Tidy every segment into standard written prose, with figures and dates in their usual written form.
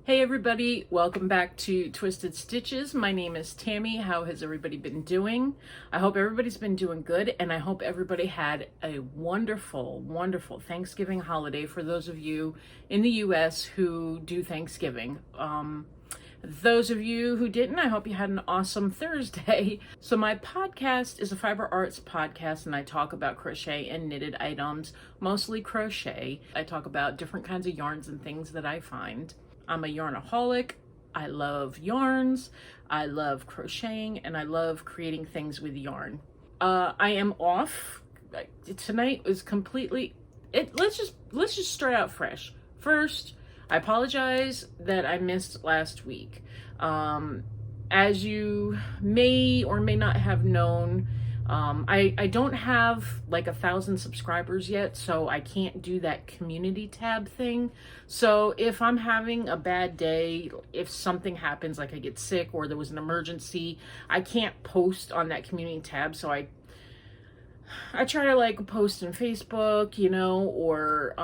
Hey everybody, welcome back to Twisted Stitches. My name is Tammy. How has everybody been doing? I hope everybody's been doing good, and I hope everybody had a wonderful, wonderful Thanksgiving holiday for those of you in the US who do Thanksgiving. Those of you who didn't, I hope you had an awesome Thursday. So my podcast is a fiber arts podcast, and I talk about crochet and knitted items, mostly crochet. I talk about different kinds of yarns and things that I find. I'm a yarnaholic. I love yarns. I love crocheting, and I love creating things with yarn. I am off. Tonight is completely let's just start out fresh. First, I apologize that I missed last week. As you may or may not have known, I don't have like 1,000 subscribers yet, so I can't do that community tab thing. So if I'm having a bad day, if something happens, like I get sick or there was an emergency, I can't post on that community tab. So I try to like post in Facebook, or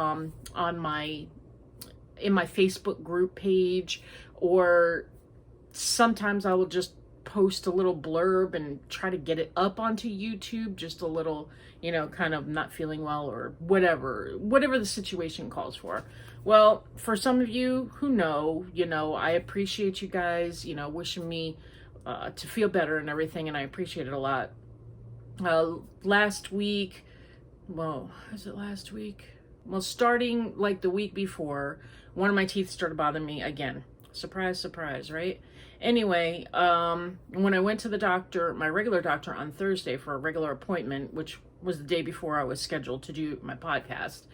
in my Facebook group page, or sometimes I will just post a little blurb and try to get it up onto YouTube, just a little, kind of not feeling well or whatever the situation calls for. Well, for some of you who know, I appreciate you guys, wishing me to feel better and everything, and I appreciate it a lot. Last week, well, is it last week? Well, starting like the week before, one of my teeth started bothering me again. Surprise, surprise, right? Anyway, when I went to the doctor, my regular doctor, on Thursday for a regular appointment, which was the day before I was scheduled to do my podcast,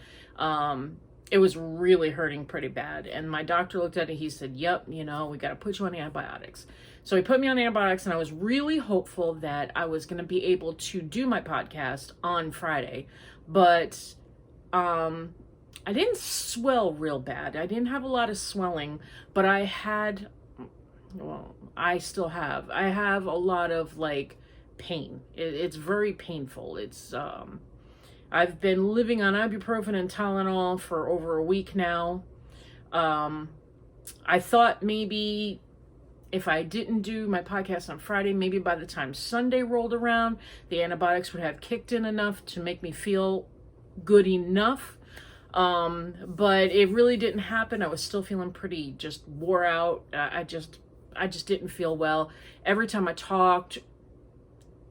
it was really hurting pretty bad. And my doctor looked at it, he said, yep, we got to put you on antibiotics. So he put me on antibiotics, and I was really hopeful that I was going to be able to do my podcast on Friday. But I didn't swell real bad. I didn't have a lot of swelling, but I had, I still have. I have a lot of like pain. It's very painful. It's, I've been living on ibuprofen and Tylenol for over a week now. I thought maybe if I didn't do my podcast on Friday, maybe by the time Sunday rolled around, the antibiotics would have kicked in enough to make me feel good enough. But it really didn't happen. I was still feeling pretty just wore out. I just didn't feel well. Every time I talked,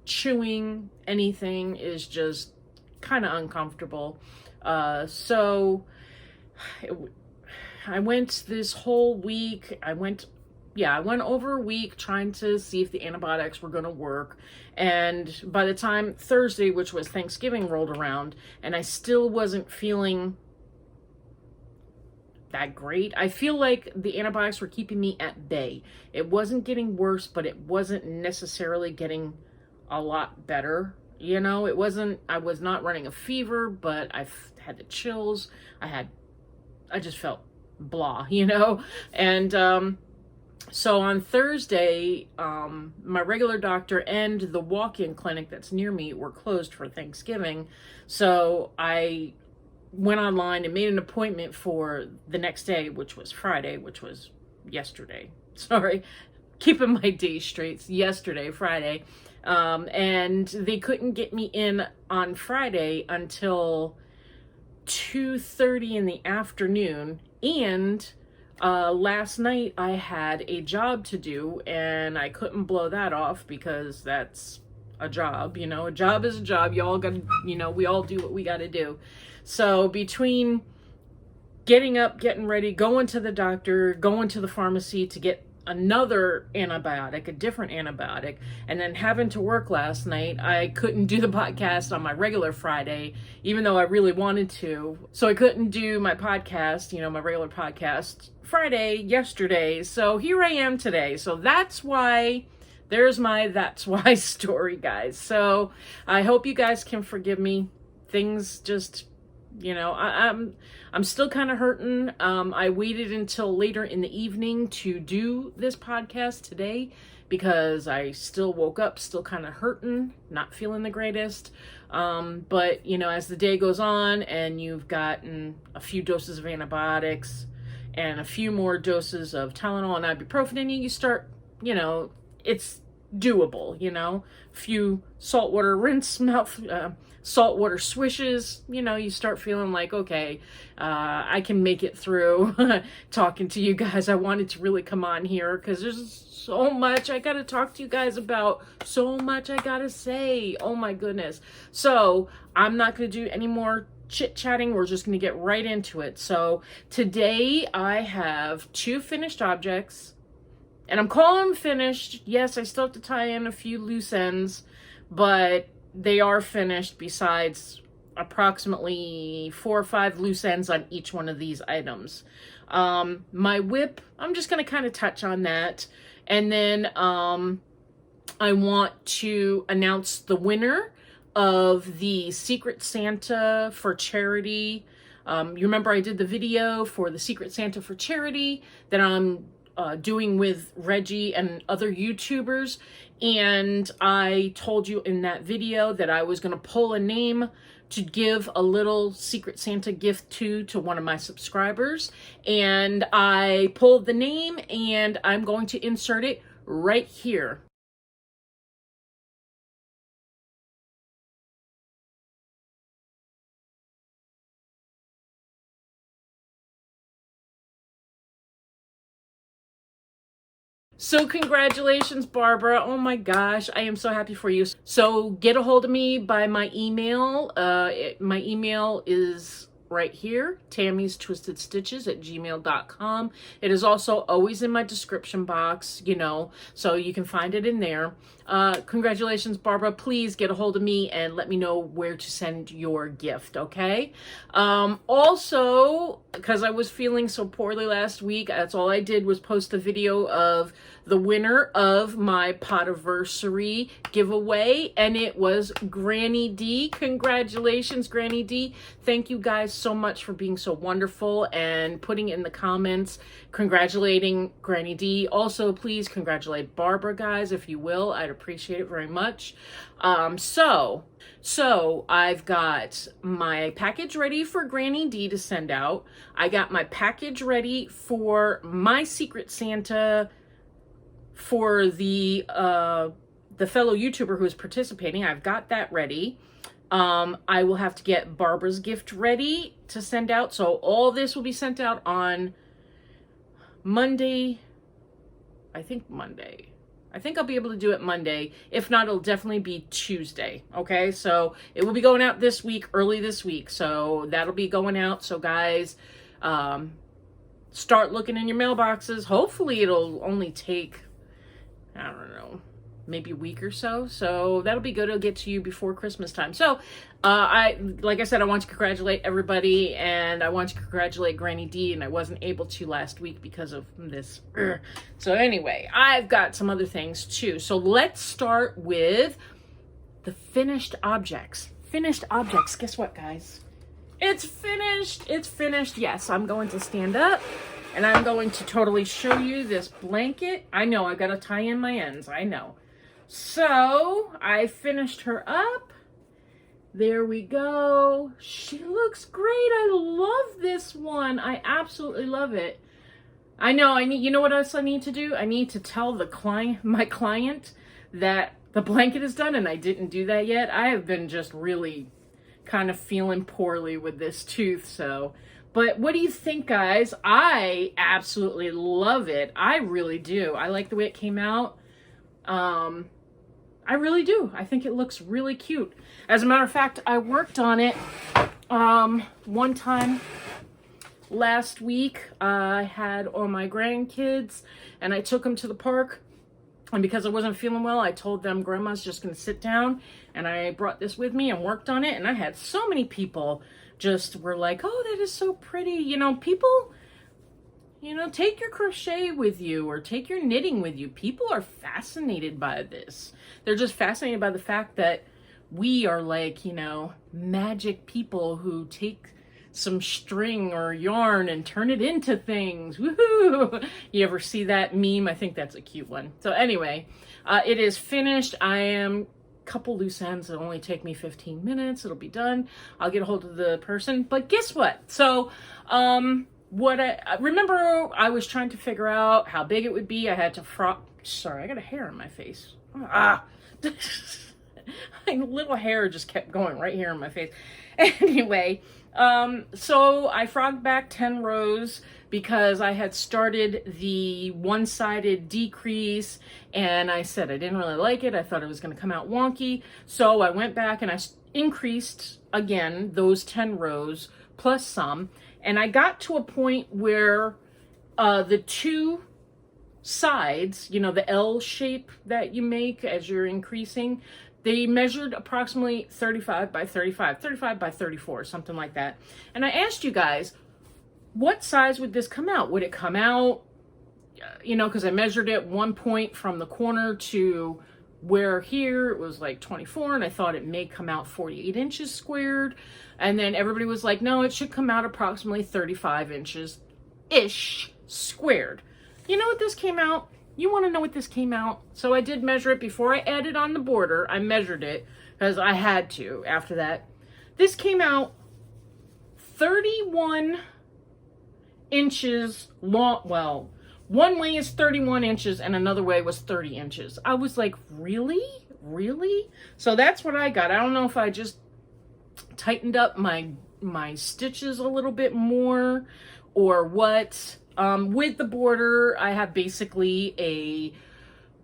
chewing anything is just kind of uncomfortable. So I went this whole week. I went over a week trying to see if the antibiotics were going to work. And by the time Thursday, which was Thanksgiving, rolled around, and I still wasn't feeling that great. I feel like the antibiotics were keeping me at bay. It wasn't getting worse, but it wasn't necessarily getting a lot better. I was not running a fever, but I had the chills. I just felt blah, and, so on Thursday, my regular doctor and the walk-in clinic that's near me were closed for Thanksgiving. So I went online and made an appointment for the next day, which was Friday, which was yesterday. Sorry, keeping my days straight. It's yesterday, Friday. And they couldn't get me in on Friday until 2:30 in the afternoon. And last night I had a job to do, and I couldn't blow that off because that's a job, a job is a job. You all gotta, we all do what we gotta do. So between getting up, getting ready, going to the doctor, going to the pharmacy to get another antibiotic, a different antibiotic, and then having to work last night, I couldn't do the podcast on my regular Friday, even though I really wanted to. So I couldn't do my podcast, my regular podcast yesterday. So here I am today. So that's why, there's my that's why story, guys. So I hope you guys can forgive me. Things just, I'm still kind of hurting. I waited until later in the evening to do this podcast today because I still woke up, still kind of hurting, not feeling the greatest. But, as the day goes on and you've gotten a few doses of antibiotics and a few more doses of Tylenol and ibuprofen in you, you start, you know, it's doable, you know, a few saltwater rinse mouth, saltwater swishes, you know, you start feeling like, okay, I can make it through talking to you guys. I wanted to really come on here because there's so much I got to talk to you guys about, so much I got to say. Oh my goodness. So I'm not going to do any more chit-chatting. We're just going to get right into it. So today I have 2 finished objects, and I'm calling them finished. Yes, I still have to tie in a few loose ends, but they are finished, besides approximately 4 or 5 loose ends on each one of these items. My whip, I'm just going to kind of touch on that. And then I want to announce the winner of the Secret Santa for Charity. You remember I did the video for the Secret Santa for Charity that I'm doing with Reggie and other YouTubers, and I told you in that video that I was going to pull a name to give a little Secret Santa gift to one of my subscribers, and I pulled the name, and I'm going to insert it right here. So congratulations, Barbara. Oh my gosh, I am so happy for you. So get a hold of me by my email. My email is right here, tammiestwistedstitches@gmail.com. It is also always in my description box, you know, so you can find it in there. Congratulations, Barbara. Please get a hold of me and let me know where to send your gift, okay? Also, because I was feeling so poorly last week, that's all I did was post a video of the winner of my Potiversary giveaway, and it was Granny D. Congratulations, Granny D. Thank you guys so much for being so wonderful and putting in the comments congratulating Granny D. Also, please congratulate Barbara, guys, if you will. I'd appreciate it very much. So I've got my package ready for Granny D to send out. I got my package ready for my Secret Santa for the fellow YouTuber who is participating. I've got that ready. I will have to get Barbara's gift ready to send out. So all this will be sent out on Monday. I think I'll be able to do it Monday. If not, it'll definitely be Tuesday. Okay, so it will be going out this week, early this week. So that'll be going out. So guys, start looking in your mailboxes. Hopefully it'll only take, I don't know, maybe a week or so. So that'll be good. It'll get to you before Christmas time. So like I said, I want to congratulate everybody, and I want to congratulate Granny D, and I wasn't able to last week because of this. So anyway, I've got some other things too. So let's start with the finished objects. Finished objects. Guess what, guys? It's finished. It's finished. Yes, I'm going to stand up, and I'm going to totally show you this blanket. I know, I got to tie in my ends. I know. So I finished her up. There we go. She looks great. I love this one. I absolutely love it. I know, you know what else I need to do? I need to tell my client that the blanket is done, and I didn't do that yet. I have been just really kind of feeling poorly with this tooth, so. But what do you think, guys? I absolutely love it. I really do. I like the way it came out. I really do. I think it looks really cute. As a matter of fact, I worked on it one time last week. I had all my grandkids, and I took them to the park. And because I wasn't feeling well, I told them Grandma's just going to sit down. And I brought this with me and worked on it. And I had so many people just were like, oh, that is so pretty. You know, people, you know, take your crochet with you or take your knitting with you. People are fascinated by this. They're just fascinated by the fact that we are like, you know, magic people who take some string or yarn and turn it into things. Woohoo! You ever see that meme? I think that's a cute one. So anyway, it is finished. I am couple loose ends. It'll only take me 15 minutes. It'll be done. I'll get a hold of the person. But guess what? So, what I remember, I was trying to figure out how big it would be. I had to sorry, I got a hair in my face. Ah. My little hair just kept going right here in my face. Anyway, so I frogged back 10 rows because I had started the one-sided decrease, and I said I didn't really like it. I thought it was going to come out wonky. So I went back and I increased again those 10 rows plus some, and I got to a point where the two sides, you know, the L shape that you make as you're increasing, they measured approximately 35 by 35, 35 by 34, something like that. And I asked you guys, what size would this come out? Would it come out, you know, because I measured it 1 point from the corner to where here it was like 24, and I thought it may come out 48 inches squared. And then everybody was like, no, it should come out approximately 35 inches-ish squared. You know what this came out? You want to know what this came out? So I did measure it before I added on the border. I measured it because I had to after that. This came out 31 inches long. Well, one way is 31 inches and another way was 30 inches. I was like, really? Really? So that's what I got. I don't know if I just tightened up my stitches a little bit more or what. With the border, I have basically a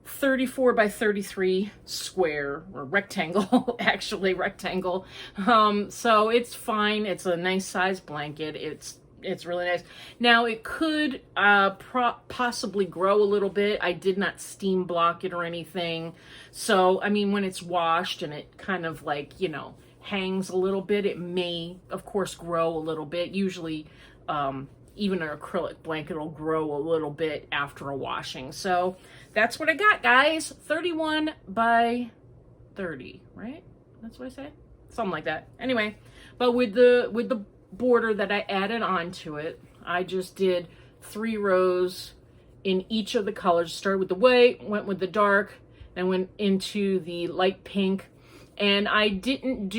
34 by 33 square, or rectangle, actually rectangle. So it's fine. It's a nice size blanket. It's really nice. Now it could possibly grow a little bit. I did not steam block it or anything. So, I mean, when it's washed and it kind of like, you know, hangs a little bit, it may, of course, grow a little bit. Usually, even an acrylic blanket will grow a little bit after a washing. So that's what I got, guys. 31 by 30, right? That's what I said? Something like that. Anyway, but with the border that I added onto it, I just did 3 rows in each of the colors. Started with the white, went with the dark, then went into the light pink. And I did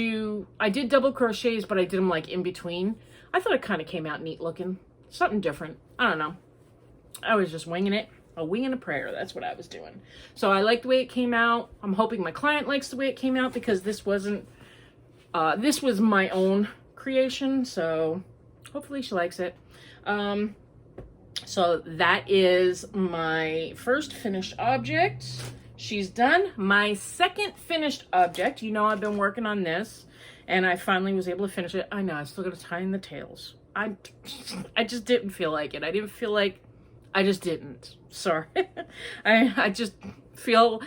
double crochets, but I did them like in between. I thought it kind of came out neat looking. Something different. I don't know. I was just winging it. A wing and a prayer. That's what I was doing. So I like the way it came out. I'm hoping my client likes the way it came out because this wasn't, this was my own creation. So hopefully she likes it. So that is my first finished object. She's done. My second finished object, you know, I've been working on this and I finally was able to finish it. I know, I still got to tie in the tails. I just didn't feel like it. I didn't feel like, I just didn't. Sorry. I just feel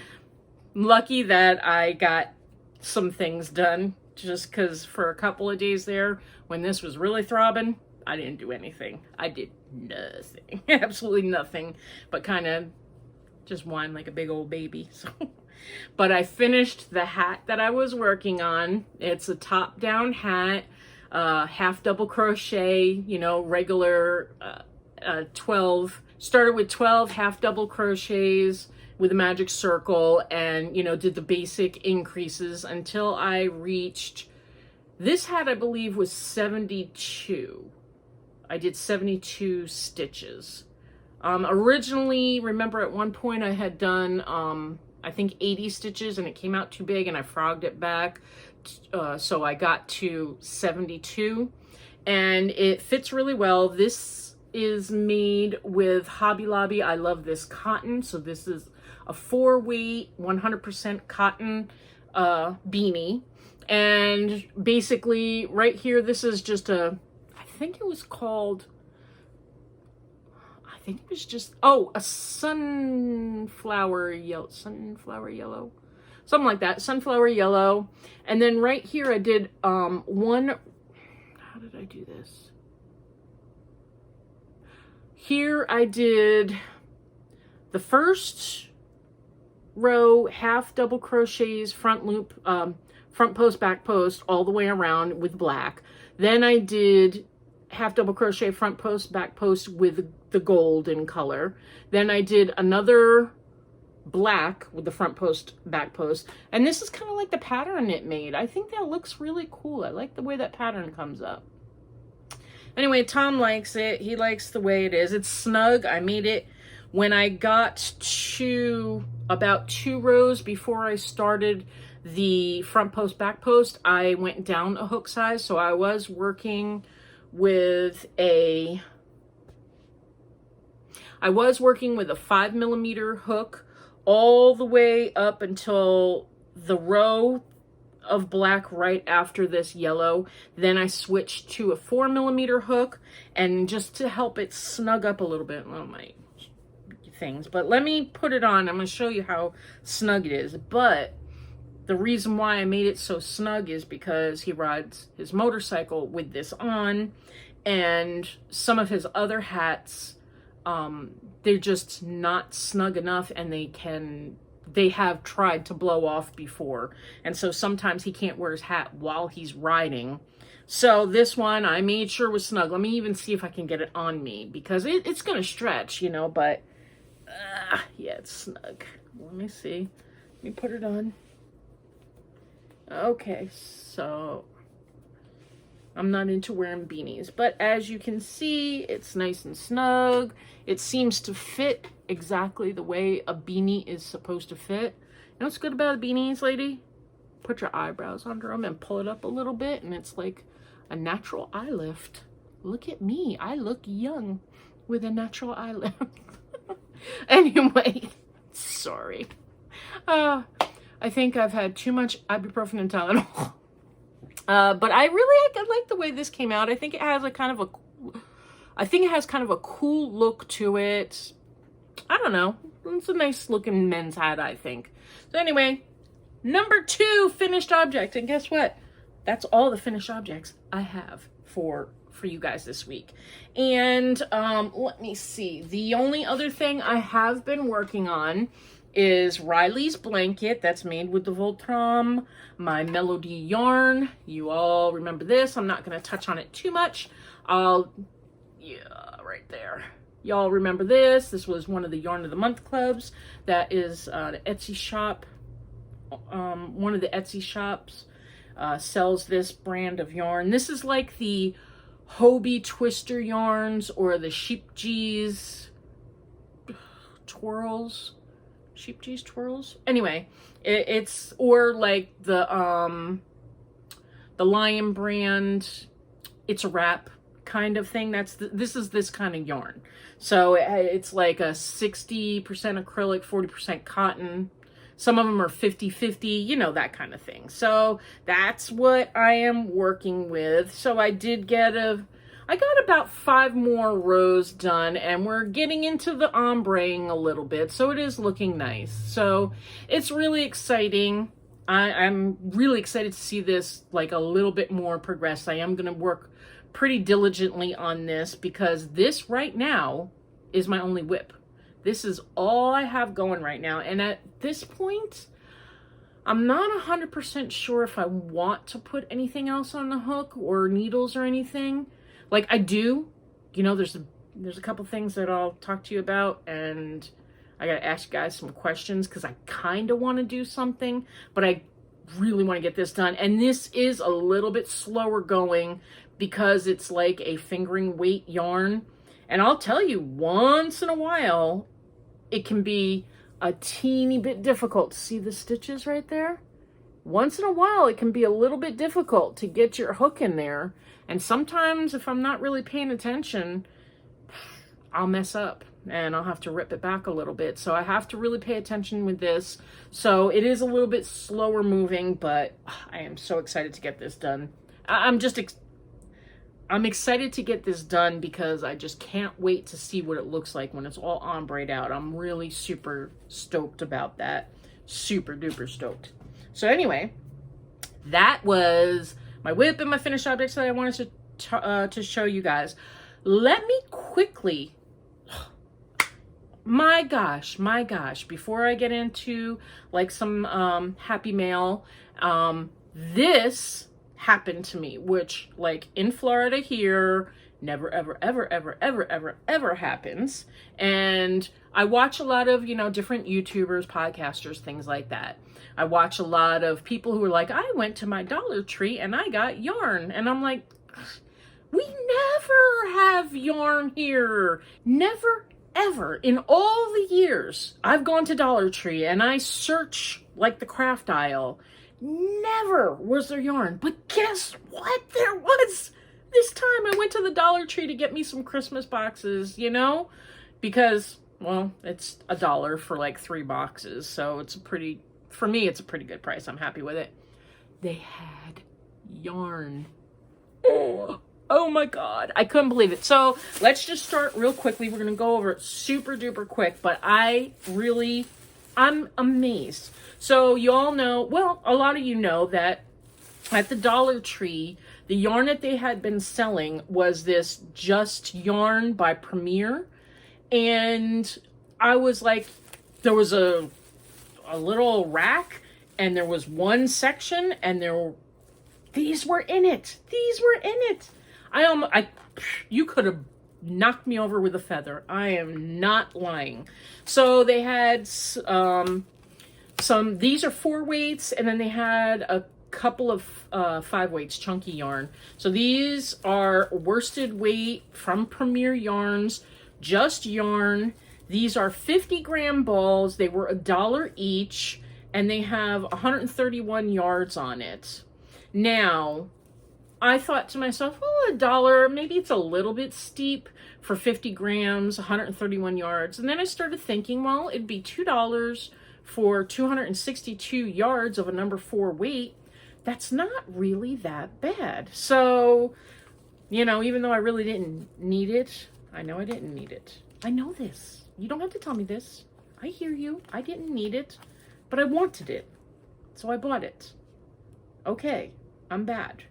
lucky that I got some things done just because for a couple of days there, when this was really throbbing, I didn't do anything. I did nothing. Absolutely nothing, but kind of just whine like a big old baby. So, but I finished the hat that I was working on. It's a top-down hat. Half double crochet, you know, regular 12. Started with 12 half double crochets with a magic circle and, you know, did the basic increases until I reached, this hat I believe was 72. I did 72 stitches. Originally, remember at one point I had done, I think 80 stitches and it came out too big and I frogged it back. So I got to 72 and it fits really well. This is made with Hobby Lobby. I love this cotton. So this is a 4-weight, 100% cotton beanie. And basically right here, this is just a, I think it was just, oh, a sunflower yellow, something like that, sunflower yellow. And then right here I did one, how did I do this? Here I did the first row, half double crochets, front loop, front post, back post, all the way around with black. Then I did half double crochet, front post, back post with the gold in color. Then I did another black with the front post, back post. And this is kind of like the pattern it made. I think that looks really cool. I like the way that pattern comes up. Anyway, Tom likes it. He likes the way it is. It's snug. I made it when I got to about 2 rows before I started the front post, back post. I went down a hook size. So I was working with a 5mm hook all the way up until the row of black right after this yellow. Then I switched to a 4mm hook, and just to help it snug up a little bit. Oh, my things. But let me put it on. I'm going to show you how snug it is. But the reason why I made it so snug is because he rides his motorcycle with this on, and some of his other hats, they're just not snug enough, and they have tried to blow off before. And so sometimes he can't wear his hat while he's riding. So this one I made sure was snug. Let me even see if I can get it on me, because it's going to stretch, you know, but yeah, it's snug. Let me see. Let me put it on. Okay, so I'm not into wearing beanies, but as you can see, it's nice and snug. It seems to fit exactly the way a beanie is supposed to fit. You know what's good about beanies, lady? Put your eyebrows under them and pull it up a little bit, and it's like a natural eye lift. Look at me. I look young with a natural eye lift. Anyway, sorry. I think I've had too much ibuprofen and Tylenol. But I like the way this came out. I think it has kind of a cool look to it. I don't know. It's a nice looking men's hat, I think. So anyway, number 2 finished object. And guess what? That's all the finished objects I have for you guys this week. And let me see. The only other thing I have been working on is Riley's blanket that's made with the Voltram, my Melody yarn. You all remember this. I'm not going to touch on it too much. Yeah, right there. Y'all remember this. This was one of the Yarn of the Month clubs. That is the Etsy shop. One of the Etsy shops sells this brand of yarn. This is like the Hobie Twister yarns or the Sheep G's twirls. Sheep G's twirls. Anyway, it's or like the Lion brand. It's a wrap kind of thing. This is this kind of yarn. So it's like a 60% acrylic, 40% cotton. Some of them are 50-50, you know, that kind of thing. So that's what I am working with. So I got about 5 more rows done, and we're getting into the ombreing a little bit. So it is looking nice. So it's really exciting. I'm really excited to see this like a little bit more progressed. I am going to work pretty diligently on this, because this right now is my only whip. This is all I have going right now. And at this point, I'm not 100% sure if I want to put anything else on the hook or needles or anything. Like I do, you know, there's a couple things that I'll talk to you about, and I got to ask you guys some questions because I kind of want to do something, but I really want to get this done. And this is a little bit slower going because it's like a fingering weight yarn. And I'll tell you, once in a while, it can be a teeny bit difficult. See the stitches right there? Once in a while, it can be a little bit difficult to get your hook in there. And sometimes if I'm not really paying attention, I'll mess up and I'll have to rip it back a little bit. So I have to really pay attention with this. So it is a little bit slower moving, but I am so excited to get this done. I'm excited to get this done because I just can't wait to see what it looks like when it's all ombreed out. I'm really super stoked about that. Super duper stoked. So anyway, that was my whip and my finished objects that I wanted to show you guys. Let me quickly, my gosh, before I get into like some happy mail, this happened to me, which like in Florida here, never, ever, ever, ever, ever, ever, ever happens. And I watch a lot of, you know, different YouTubers, podcasters, things like that. I watch a lot of people who are like, I went to my Dollar Tree and I got yarn. And I'm like, we have yarn here. Never, ever in all the years I've gone to Dollar Tree and I search like the craft aisle, never was there yarn. But guess what? There was. This time I went to the Dollar Tree to get me some Christmas boxes, you know, because, well, it's $1 for like 3 boxes. So it's for me, it's a pretty good price. I'm happy with it. They had yarn. Oh my God. I couldn't believe it. So let's just start real quickly. We're going to go over it super duper quick, but I'm amazed. So you all know, well, a lot of you know that at the Dollar Tree, the yarn that they had been selling was this Just Yarn by Premier. And I was like, there was a little rack and there was one section and these were in it. These were in it. You could have knocked me over with a feather. I am not lying. So they had these are 4 weights, and then they had a couple of 5 weights, chunky yarn. So these are worsted weight from Premier Yarns, Just Yarn. These are 50-gram balls. They were $1 each, and they have 131 yards on it. Now, I thought to myself, oh, $1, maybe it's a little bit steep for 50 grams, 131 yards. And then I started thinking, well, it'd be $2 for 262 yards of a number 4 weight. That's not really that bad. So, you know, even though I really didn't need it, I know I didn't need it. I know this. You don't have to tell me this. I hear you. I didn't need it, but I wanted it. So I bought it. Okay, I'm bad.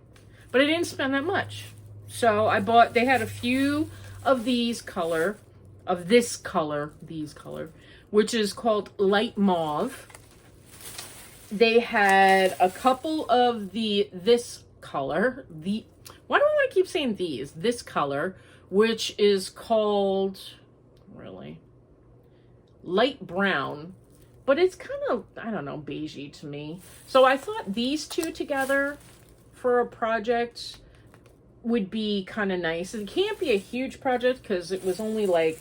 But I didn't spend that much. So they had a few of this color, which is called light mauve. They had a couple of this color, why do I want to keep saying this color, which is called, really, light brown, but it's kind of, I don't know, beigey to me. So I thought these two together for a project would be kind of nice. It can't be a huge project because it was only like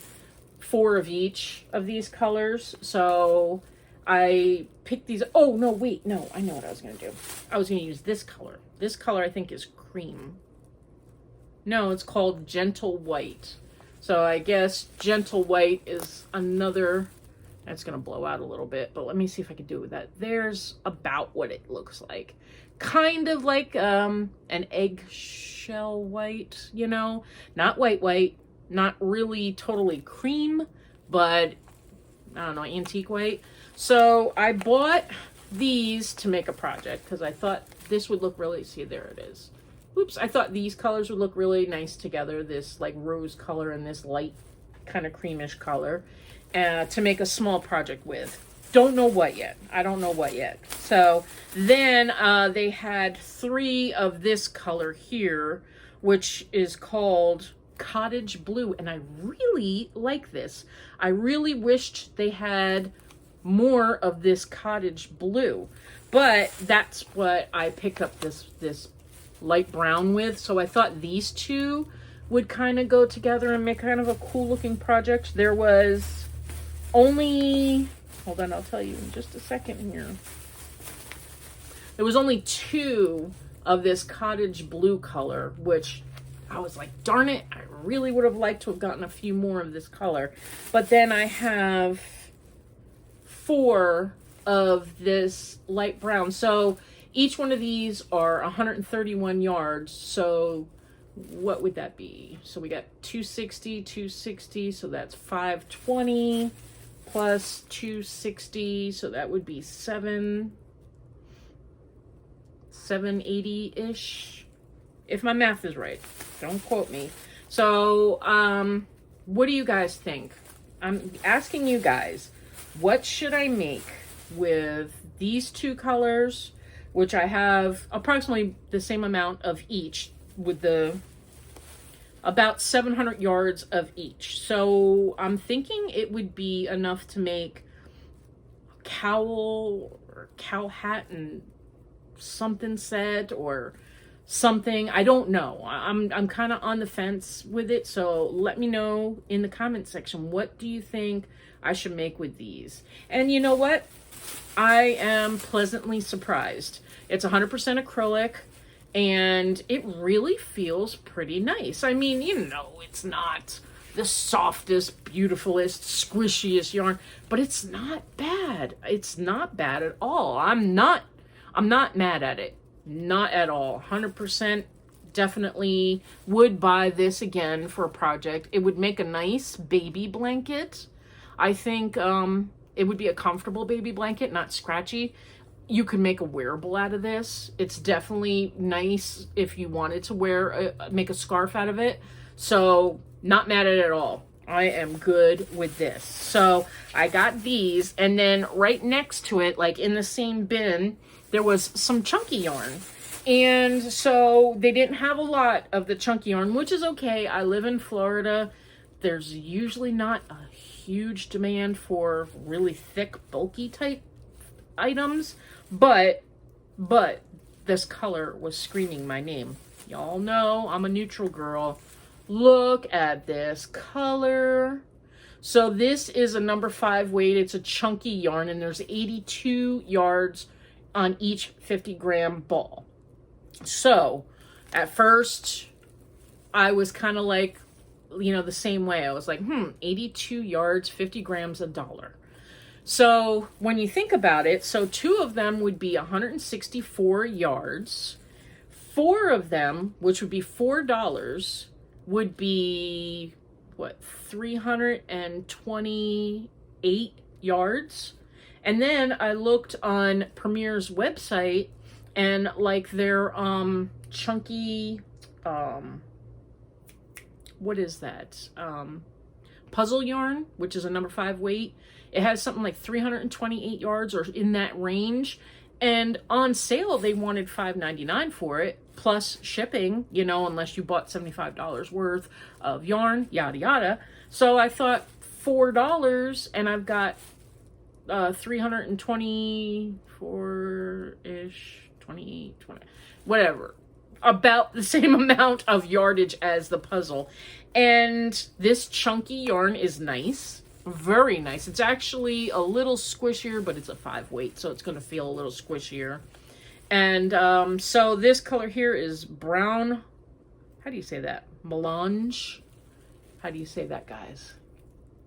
4 of each of these colors. So I picked these. Oh, no, wait. No, I know what I was going to do. I was going to use this color. This color I think is cream. No, it's called Gentle White. So I guess Gentle White is another. That's going to blow out a little bit, but let me see if I can do it with that. There's about what it looks like. Kind of like an eggshell white, you know, not white, not really totally cream, but I don't know, antique white. So I bought these to make a project because I thought this would look really, see, there it is. Oops, I thought these colors would look really nice together, this like rose color and this light kind of creamish color, to make a small project with. Don't know what yet. I don't know what yet. So then they had 3 of this color here, which is called Cottage Blue. And I really like this. I really wished they had more of this Cottage Blue. But that's what I picked up this light brown with. So I thought these two would kind of go together and make kind of a cool looking project. There was only, hold on, I'll tell you in just a second here. There was only 2 of this Cottage Blue color, which I was like, darn it, I really would have liked to have gotten a few more of this color. But then I have 4 of this light brown. So each one of these are 131 yards. So what would that be? So we got 260, so that's 520 plus 260. So that would be 780-ish. If my math is right. Don't quote me. So, what do you guys think? I'm asking you guys, what should I make with these 2 colors, which I have approximately the same amount of each, with about 700 yards of each. So I'm thinking it would be enough to make a cowl or cow hat and something set, or something. I don't know. I'm kind of on the fence with it. So let me know in the comment section, what do you think I should make with these? And you know what? I am pleasantly surprised. It's 100% acrylic and it really feels pretty nice. I mean, you know, it's not the softest, beautifulest, squishiest yarn, but it's not bad. It's not bad at all. I'm not mad at it. Not at all. 100% definitely would buy this again for a project. It would make a nice baby blanket. I think it would be a comfortable baby blanket, not scratchy. You could make a wearable out of this. It's definitely nice if you wanted to make a scarf out of it. So not mad at it at all. I am good with this. So I got these, and then right next to it, like in the same bin, there was some chunky yarn. And so they didn't have a lot of the chunky yarn, which is okay. I live in Florida. There's usually not a huge demand for really thick, bulky type items, but this color was screaming my name. Y'all know I'm a neutral girl. Look at this color. So this is a number 5 weight. It's a chunky yarn, and there's 82 yards on each 50-gram ball. So at first I was kind of like, you know, the same way. I was like, 82 yards, 50 grams, $1. So when you think about it, so 2 of them would be 164 yards. 4 of them, which would be $4, would be what, 328 yards. And then I looked on Premier's website, and like their chunky what is that, puzzle yarn, which is a number 5 weight, it has something like 328 yards or in that range. And on sale they wanted $5.99 for it plus shipping, you know, unless you bought $75 worth of yarn, yada yada. So I thought $4, and I've got 324-ish, 20, whatever, about the same amount of yardage as the puzzle. And this chunky yarn is nice, very nice. It's actually a little squishier, but it's a 5 weight, so it's going to feel a little squishier. And so this color here is brown, how do you say that, melange? How do you say that, guys?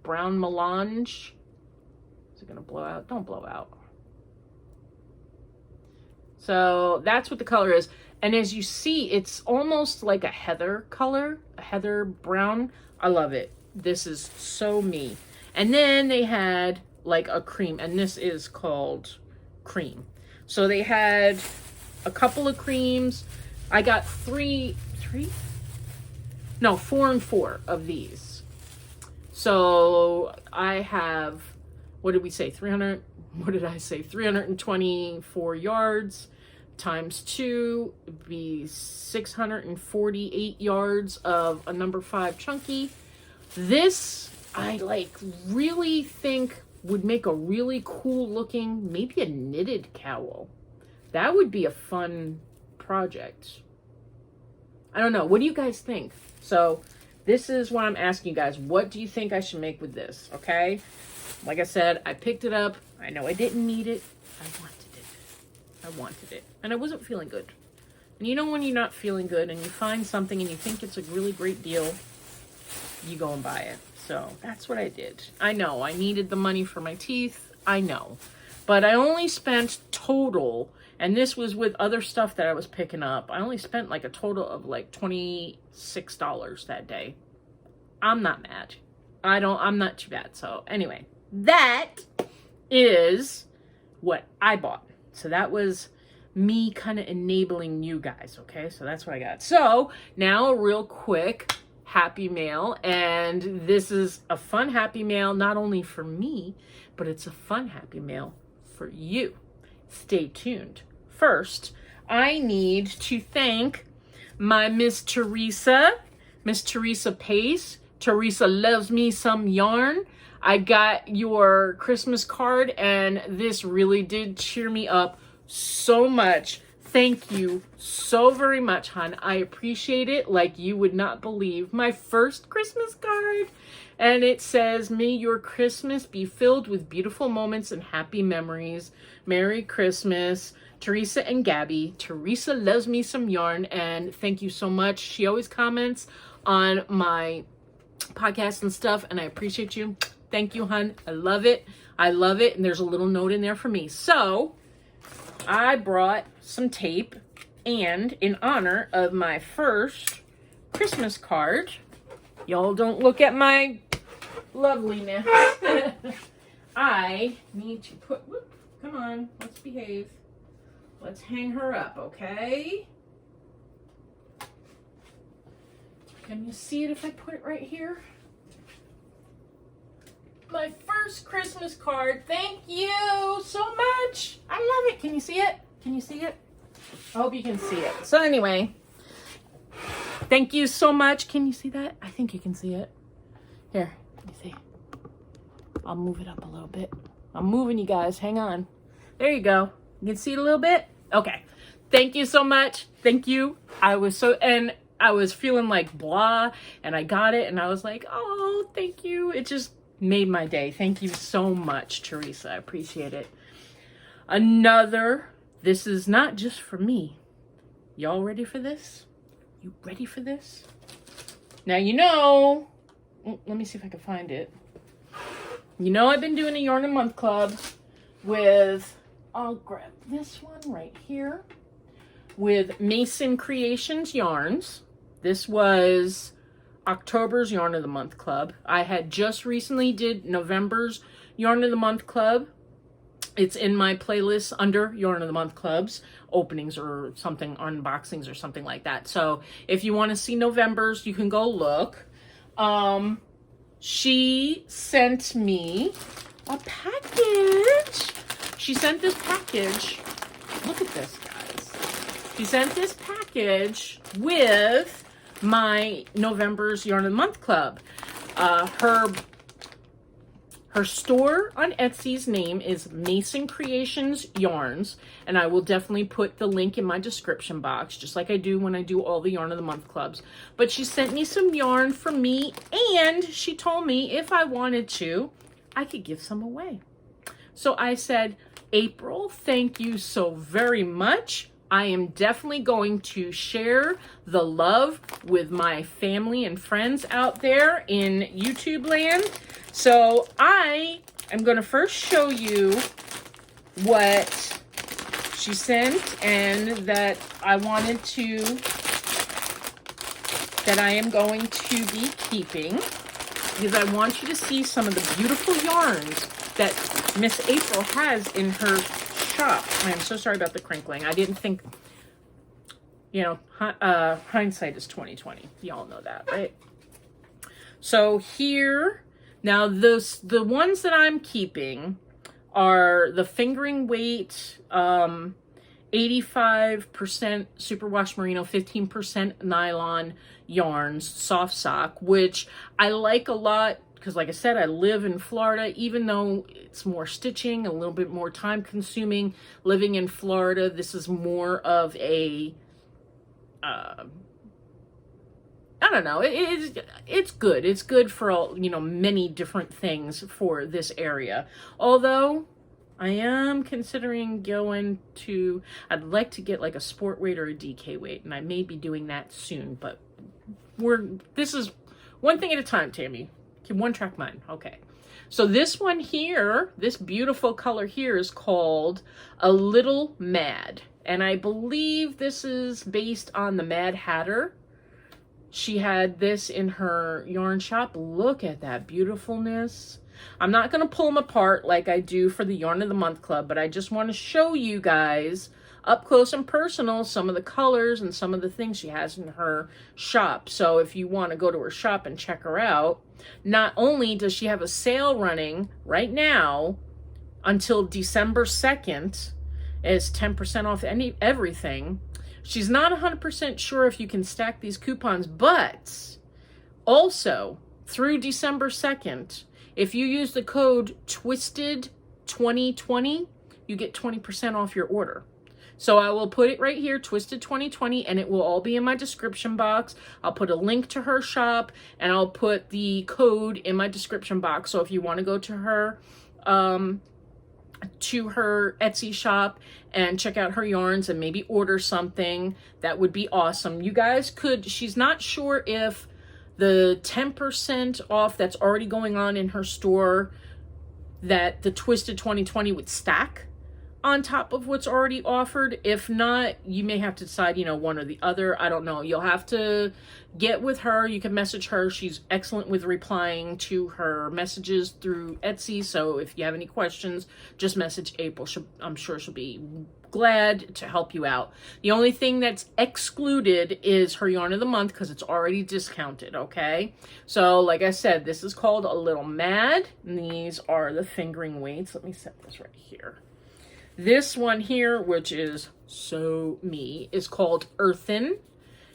Brown melange. Is it going to blow out? Don't blow out. So that's what the color is. And as you see, it's almost like a heather color, a heather brown. I love it. This is so me. And then they had like a cream, and this is called cream. So they had a couple of creams. I got 4 and 4 of these. So I have, what did we say? 324 yards times 2 would be 648 yards of a number 5 chunky. This I like really think would make a really cool looking, maybe a knitted cowl. That would be a fun project. I don't know. What do you guys think? So this is what I'm asking you guys. What do you think I should make with this? Okay. Like I said, I picked it up. I know I didn't need it. I wanted it. And I wasn't feeling good. And you know when you're not feeling good and you find something and you think it's a really great deal, you go and buy it. So that's what I did. I know I needed the money for my teeth. I know. But I only spent total, and this was with other stuff that I was picking up, I only spent like a total of like $26 that day. I'm not mad. I'm not too bad. So anyway, that is what I bought. So that was me kind of enabling you guys, okay? So that's what I got. So now a real quick happy mail, and this is a fun happy mail, not only for me, but it's a fun happy mail for you. Stay tuned. First, I need to thank my Miss Teresa Pace. Teresa loves me some yarn. I got your Christmas card, and this really did cheer me up so much. Thank you so very much, hon. I appreciate it like you would not believe. My first Christmas card. And it says, may your Christmas be filled with beautiful moments and happy memories. Merry Christmas. Teresa and Gabby. Teresa loves me some yarn, and thank you so much. She always comments on my podcast and stuff, and I appreciate you. Thank you, hon. I love it. I love it. And there's a little note in there for me. So I brought some tape, and in honor of my first Christmas card, y'all don't look at my loveliness. I need to put, whoop, come on, let's behave. Let's hang her up, okay? Can you see it if I put it right here? My first Christmas card. Thank you so much. I love it. Can you see it? Can you see it? I hope you can see it. So anyway, thank you so much. Can you see that? I think you can see it. Here, let me see. I'll move it up a little bit. I'm moving, you guys. Hang on. There you go. You can see it a little bit? Okay. Thank you so much. Thank you. I was feeling like blah, and I got it, and I was like, oh, thank you. It just made my day. Thank you so much, Teresa. I appreciate it. This is not just for me. Y'all ready for this? You ready for this? Now, let me see if I can find it. I've been doing a Yarn a Month Club with, I'll grab this one right here, with Mason Creations Yarns. This was October's Yarn of the Month Club. I had just recently did November's Yarn of the Month Club. It's in my playlist under Yarn of the Month Clubs, openings or something, unboxings or something like that. So if you want to see November's, you can go look. She sent me a package. She sent this package. Look at this, guys. She sent this package with my November's Yarn of the Month Club. Her store on Etsy's name is Mason Creations Yarns, and I will definitely put the link in my description box, just like I do when I do all the Yarn of the Month Clubs. But she sent me some yarn for me, and she told me if I wanted to, I could give some away. So I said, April, thank you so very much. I am definitely going to share the love with my family and friends out there in YouTube land. So I am going to first show you what she sent and that I am going to be keeping, because I want you to see some of the beautiful yarns that Miss April has in her shop. I am so sorry about the crinkling. I didn't think, hindsight is 20/20. Y'all know that, right? So here, now the ones that I'm keeping are the fingering weight, 85% superwash merino, 15% nylon yarns, soft sock, which I like a lot. Because like I said, I live in Florida, even though it's more stitching, a little bit more time consuming. Living in Florida, this is more of a, I don't know, it's good. It's good for all, many different things for this area. Although I am considering I'd like to get like a sport weight or a DK weight, and I may be doing that soon, but this is one thing at a time, Tammy. One track mind. Okay. So this one here, this beautiful color here is called A Little Mad. And I believe this is based on the Mad Hatter. She had this in her yarn shop. Look at that beautifulness. I'm not going to pull them apart like I do for the Yarn of the Month Club, but I just want to show you guys up close and personal some of the colors and some of the things she has in her shop. So if you want to go to her shop and check her out, not only does she have a sale running right now until December 2nd, it's 10% off everything. She's not 100% sure if you can stack these coupons, but also through December 2nd, if you use the code TWISTED2020, you get 20% off your order. So I will put it right here, Twisted 2020, and it will all be in my description box. I'll put a link to her shop, and I'll put the code in my description box. So if you want to go to her Etsy shop and check out her yarns and maybe order something, that would be awesome. You guys could, she's not sure if the 10% off that's already going on in her store, that the Twisted 2020 would stack on top of what's already offered. If not, you may have to decide, you know, one or the other. I don't know. You'll have to get with her. You can message her. She's excellent with replying to her messages through Etsy. So if you have any questions, just message April. I'm sure she'll be glad to help you out. The only thing that's excluded is her yarn of the month because it's already discounted, okay? So like I said, this is called A Little Mad, and these are the fingering weights. Let me set this right here. This one here, which is so me, is called Earthen.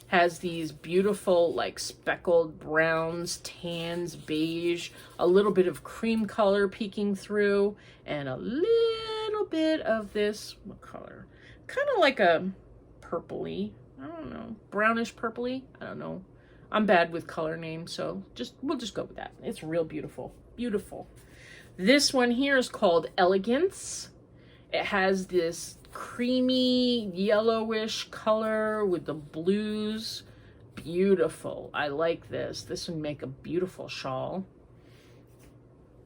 Has these beautiful like speckled browns, tans, beige, a little bit of cream color peeking through, and a little bit of this, what color? Kind of like a purpley, I don't know, brownish purpley, I don't know. I'm bad with color names, so we'll just go with that. It's real beautiful, beautiful. This one here is called Elegance. It has this creamy yellowish color with the blues. Beautiful. I like this. This would make a beautiful shawl.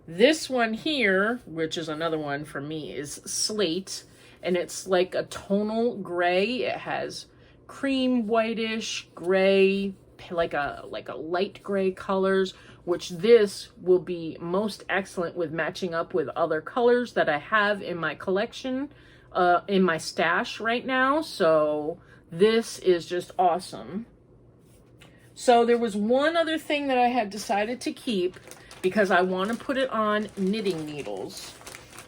This one here, which is another one for me, is Slate, and it's like a tonal gray. It has cream, whitish, gray, like a light gray colors, which this will be most excellent with matching up with other colors that I have in my collection, in my stash right now. So this is just awesome. So there was one other thing that I had decided to keep because I want to put it on knitting needles.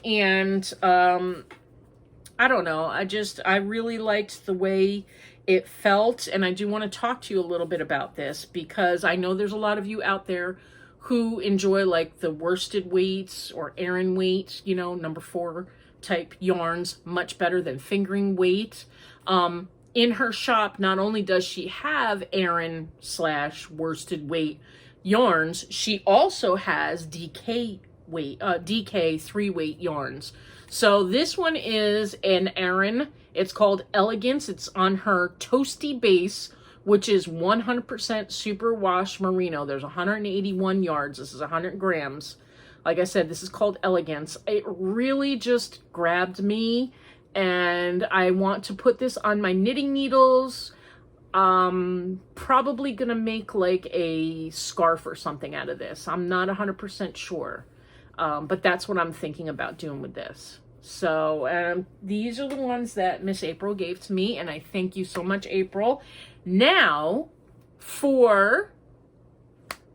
And I don't know, I really liked the way it felt, and I do want to talk to you a little bit about this because I know there's a lot of you out there who enjoy like the worsted weights or Aran weight, you know, number 4 type yarns much better than fingering weight. In her shop, not only does she have Aran / worsted weight yarns, she also has DK weight, DK 3-weight yarns. So this one is an Aran. It's called Elegance. It's on her toasty base, which is 100% superwash merino. There's 181 yards. This is 100 grams. Like I said, this is called Elegance. It really just grabbed me, and I want to put this on my knitting needles. Probably gonna make like a scarf or something out of this. I'm not 100% sure, but that's what I'm thinking about doing with this. So these are the ones that Miss April gave to me, and I thank you so much, April. Now, for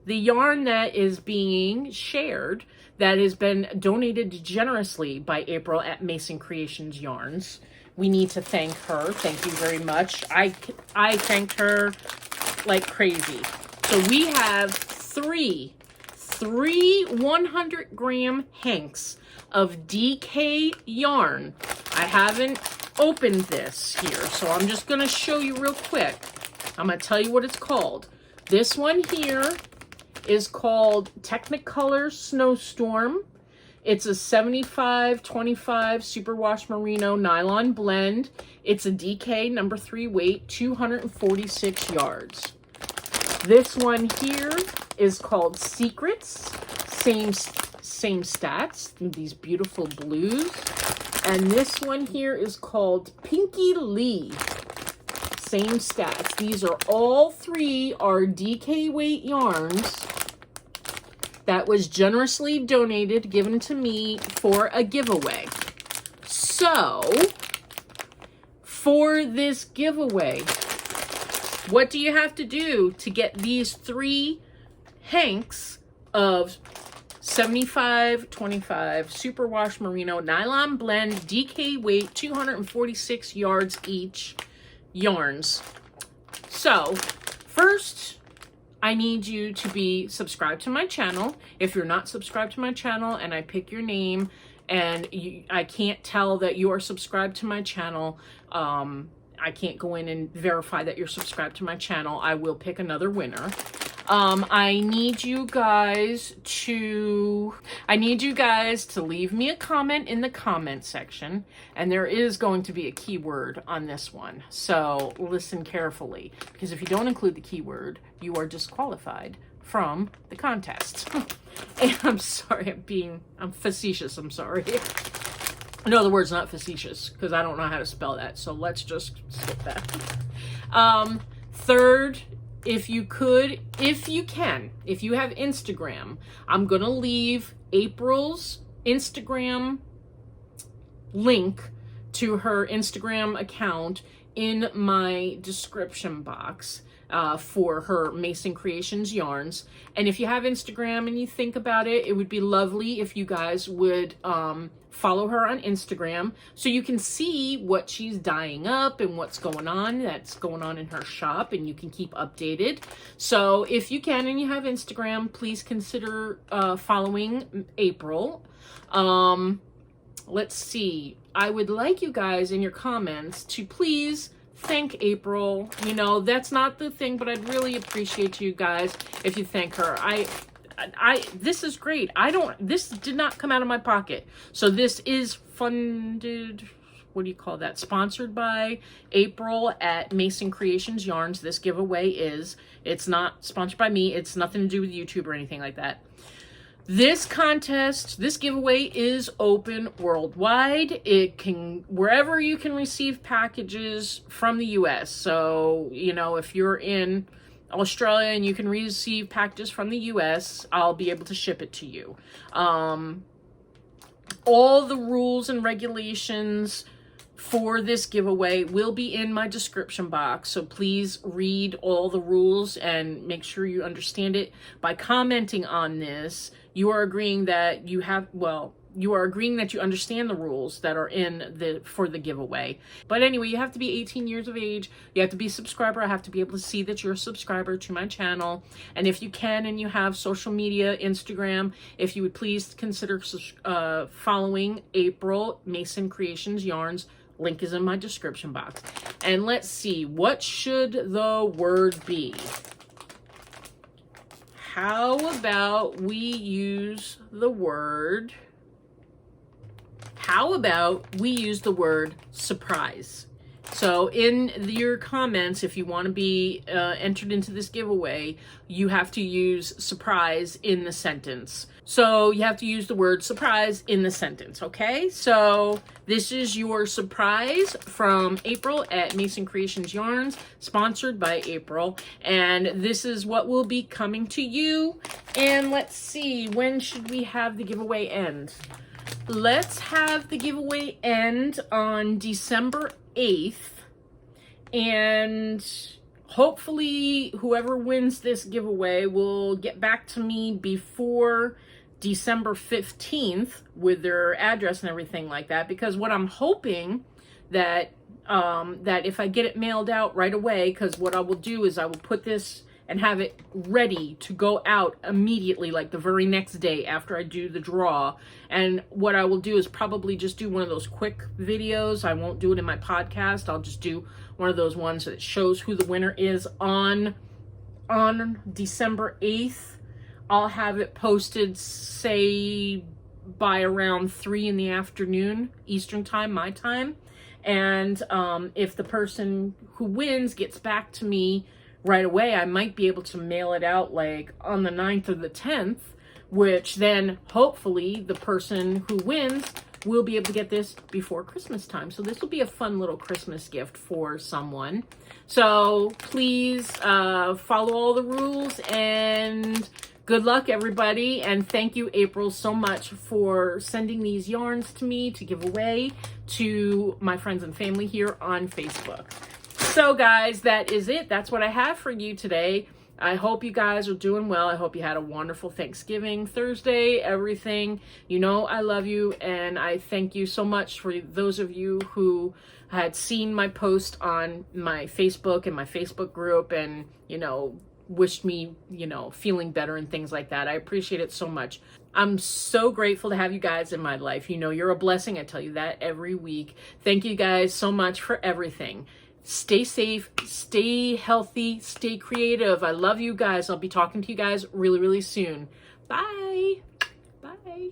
the yarn that is being shared, that has been donated generously by April at Mason Creations Yarns, we need to thank her. Thank you very much. I thanked her like crazy. So we have three 100-gram hanks of DK yarn. I haven't opened this here, so I'm just going to show you real quick. I'm going to tell you what it's called. This one here is called Technicolor Snowstorm. It's a 75-25 superwash merino nylon blend. It's a DK number 3 weight, 246 yards. This one here is called Secrets. Same stats, these beautiful blues. And this one here is called Pinky Lee. Same stats. These are all 3 are DK weight yarns that was generously donated, given to me for a giveaway. So, for this giveaway, what do you have to do to get these 3 hanks of 75-25 superwash merino nylon blend DK weight 246 yards each yarns? So first I need you to be subscribed to my channel. If you're not subscribed to my channel and I pick your name and I can't tell that you are subscribed to my channel, I can't go in and verify that you're subscribed to my channel, I will pick another winner. I need you guys to leave me a comment in the comment section, and there is going to be a keyword on this one. So listen carefully, because if you don't include the keyword, you are disqualified from the contest. And I'm sorry, I'm facetious, I'm sorry. No, the word's not facetious, because I don't know how to spell that, so let's just skip that. Third, if you can, if you have Instagram, I'm gonna leave April's Instagram link to her Instagram account in my description box for her Mason Creations yarns. And if you have Instagram and you think about it, it would be lovely if you guys would follow her on Instagram so you can see what she's dyeing up and what's going on in her shop, and you can keep updated. So if you can and you have Instagram, please consider following April. Let's see, I would like you guys in your comments to please thank April. You know, that's not the thing, but I'd really appreciate you guys if you thank her. This is great. This did not come out of my pocket. So this is funded, what do you call that? Sponsored by April at Mason Creations Yarns. This giveaway is. It's not sponsored by me. It's nothing to do with YouTube or anything like that. This contest, this giveaway is open worldwide. It can, wherever you can receive packages from the US. So, you know, if you're in Australia and you can receive packages from the US, I'll be able to ship it to you. All the rules and regulations for this giveaway will be in my description box, so please read all the rules and make sure you understand it. By commenting on this, you are agreeing that you understand the rules that are for the giveaway. But anyway, you have to be 18 years of age. You have to be a subscriber. I have to be able to see that you're a subscriber to my channel. And if you can and you have social media, Instagram, if you would please consider following April Mason Creations Yarns. Link is in my description box. And let's see, what should the word be? How about we use the word surprise? So in your comments, if you want to be entered into this giveaway, you have to use surprise in the sentence. So you have to use the word surprise in the sentence, okay? So this is your surprise from April at Mason Creations Yarns, sponsored by April. And this is what will be coming to you. And let's see, when should we have the giveaway end? Let's have the giveaway end on December 8th, and hopefully whoever wins this giveaway will get back to me before December 15th with their address and everything like that, because what I'm hoping that if I get it mailed out right away, because what I will do is I will put this and have it ready to go out immediately, like the very next day after I do the draw. And what I will do is probably just do one of those quick videos. I won't do it in my podcast. I'll just do one of those ones that shows who the winner is on December 8th. I'll have it posted, say, by around 3 in the afternoon, Eastern time, my time. And if the person who wins gets back to me right away, I might be able to mail it out like on the 9th or the 10th, which then hopefully the person who wins will be able to get this before Christmas time. So this will be a fun little Christmas gift for someone. So please follow all the rules, and good luck, everybody. And thank you, April, so much for sending these yarns to me to give away to my friends and family here on Facebook. So guys, that is it. That's what I have for you today. I hope you guys are doing well. I hope you had a wonderful Thanksgiving, Thursday, everything. You know I love you, and I thank you so much for those of you who had seen my post on my Facebook and my Facebook group, and, you know, wished me, you know, feeling better and things like that. I appreciate it so much. I'm so grateful to have you guys in my life. You know, you're a blessing. I tell you that every week. Thank you guys so much for everything. Stay safe, stay healthy, stay creative. I love you guys. I'll be talking to you guys really, really soon. Bye. Bye.